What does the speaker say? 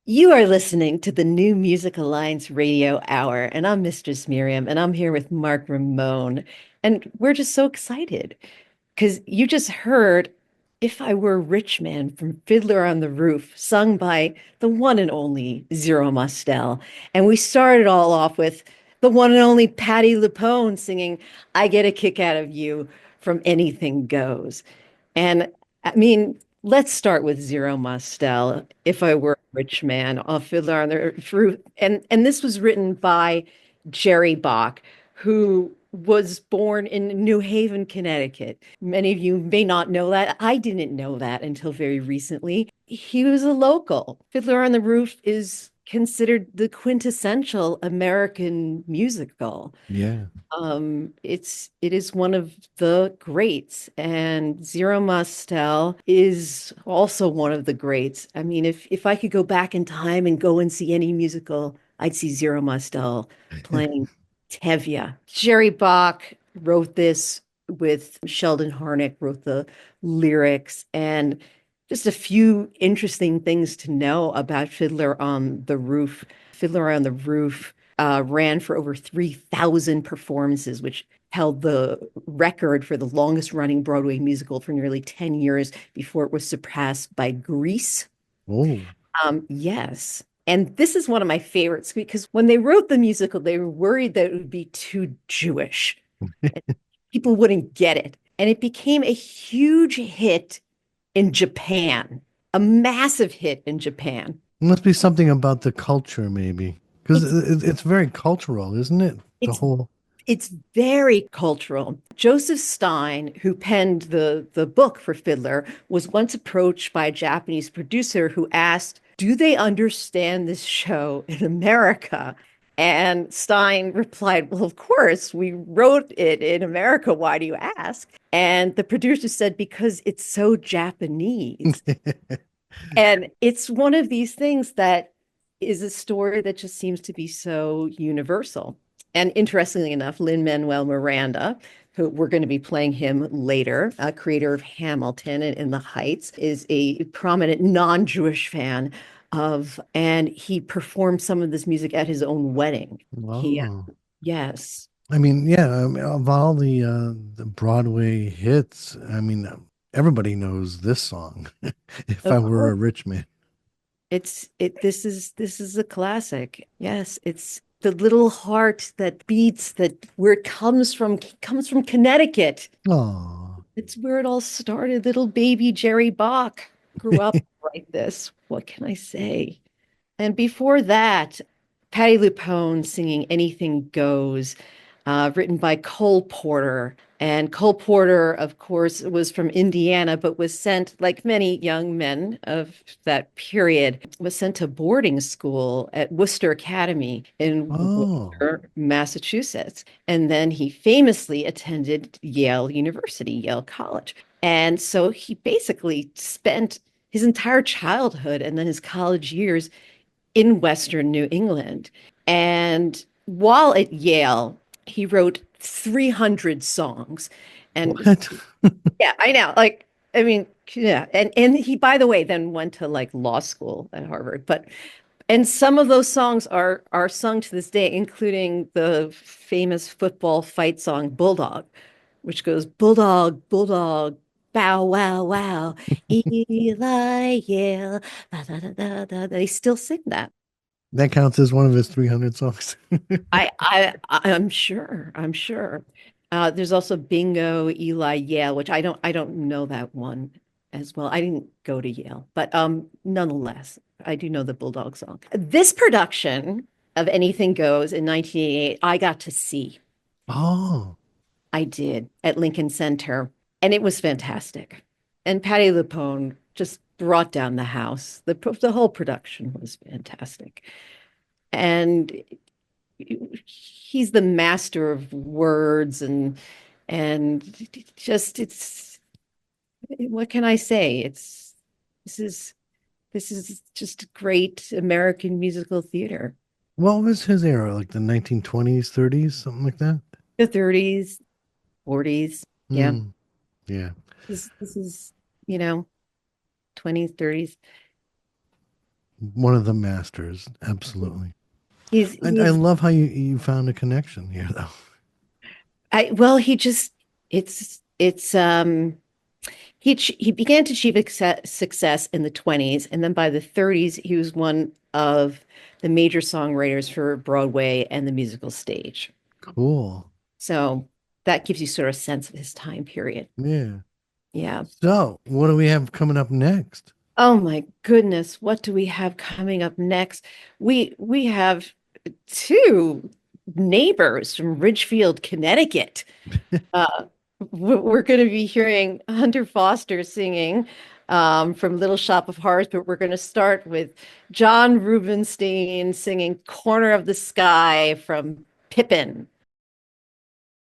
You are listening to the New Music Alliance Radio Hour, and I'm Mistress Miriam, and I'm here with Mark Ramone. And we're just so excited because you just heard If I Were a Rich Man from Fiddler on the Roof, sung by the one and only Zero Mostel. And we started all off with the one and only Patti LuPone singing I Get a Kick Out of You from Anything Goes. And I mean, let's start with Zero Mostel. If I Were a Rich Man, a Fiddler on the Roof. And this was written by Jerry Bock, who was born in New Haven, Connecticut. Many of you may not know that. I didn't know that until very recently. He was a local. Fiddler on the Roof is considered the quintessential American musical. Yeah. It is one of the greats, and Zero Mostel is also one of the greats. I mean, if I could go back in time and go and see any musical, I'd see Zero Mostel playing Tevye. Jerry Bach wrote this with Sheldon Harnick, wrote the lyrics, and just a few interesting things to know about Fiddler on the Roof. Fiddler on the Roof ran for over 3,000 performances, which held the record for the longest running Broadway musical for nearly 10 years before it was surpassed by Grease. Oh, Yes. And this is one of my favorites because when they wrote the musical, they were worried that it would be too Jewish. People wouldn't get it. And it became a huge hit in Japan, a massive hit in Japan. must be something about the culture, maybe, because It's it's very cultural, isn't it? The it's whole. It's very cultural. Joseph Stein, who penned the book for Fiddler, was once approached by a Japanese producer who asked, "Do they understand this show in America?" And Stein replied, "Well, of course, we wrote it in America. Why do you ask?" And the producer said, "Because it's so Japanese." And it's one of these things that is a story that just seems to be so universal. And interestingly enough, Lin-Manuel Miranda, who we're going to be playing him later, a creator of Hamilton and In the Heights, is a prominent non-Jewish fan of, and he performed some of this music at his own wedding. He, Wow. yes, I mean, yeah, I mean, of all the Broadway hits, I mean, everybody knows this song. If I of were course. a rich man. This is a classic. Yes, it's the little heart that beats that where it comes from Connecticut. Oh, It's where it all started. Little baby Jerry Bach grew up like this. What can I say? And before that, Patti LuPone singing Anything Goes, written by Cole Porter. And Cole Porter, of course, was from Indiana, but was sent, like many young men of that period, was sent to boarding school at Worcester Academy in oh, Worcester, Massachusetts. And then he famously attended Yale University, Yale College. And so he basically spent his entire childhood and then his college years in Western New England. And while at Yale, he wrote 300 songs. And what? yeah, I know. Like, I mean, yeah. And he, by the way, then went to like law school at Harvard. But and some of those songs are sung to this day, including the famous football fight song Bulldog, which goes Bulldog, Bulldog, bow, wow, wow, Eli, yeah, da, da, da, da, da. They still sing that. That counts as one of his 300 songs. I'm sure. I'm sure. There's also Bingo, Eli, Yale, which I don't know that one as well. I didn't go to Yale, but nonetheless, I do know the Bulldog song. This production of Anything Goes in 1988, I got to see. Oh, I did at Lincoln Center, and it was fantastic. And Patti LuPone just brought down the house. The whole production was fantastic. And he's the master of words and just it's what can I say? This is this is just great American musical theater. what was his era? Like the 1920s, 30s, something like that? The 30s, 40s. Yeah. Hmm. Yeah. This is, 20s, 30s. One of the masters, absolutely. He's I he's love how you found a connection here, though. I well he just it's he began to achieve success in the 20s, and then by the 30s he was one of the major songwriters for Broadway and the musical stage. Cool. So that gives you sort of a sense of his time period. Yeah. Yeah. So, what do we have coming up next? Oh my goodness, what do we have coming up next? We have two neighbors from Ridgefield, Connecticut. Uh, we're going to be hearing Hunter Foster singing from Little Shop of Horrors, but we're going to start with John Rubinstein singing Corner of the Sky from Pippin.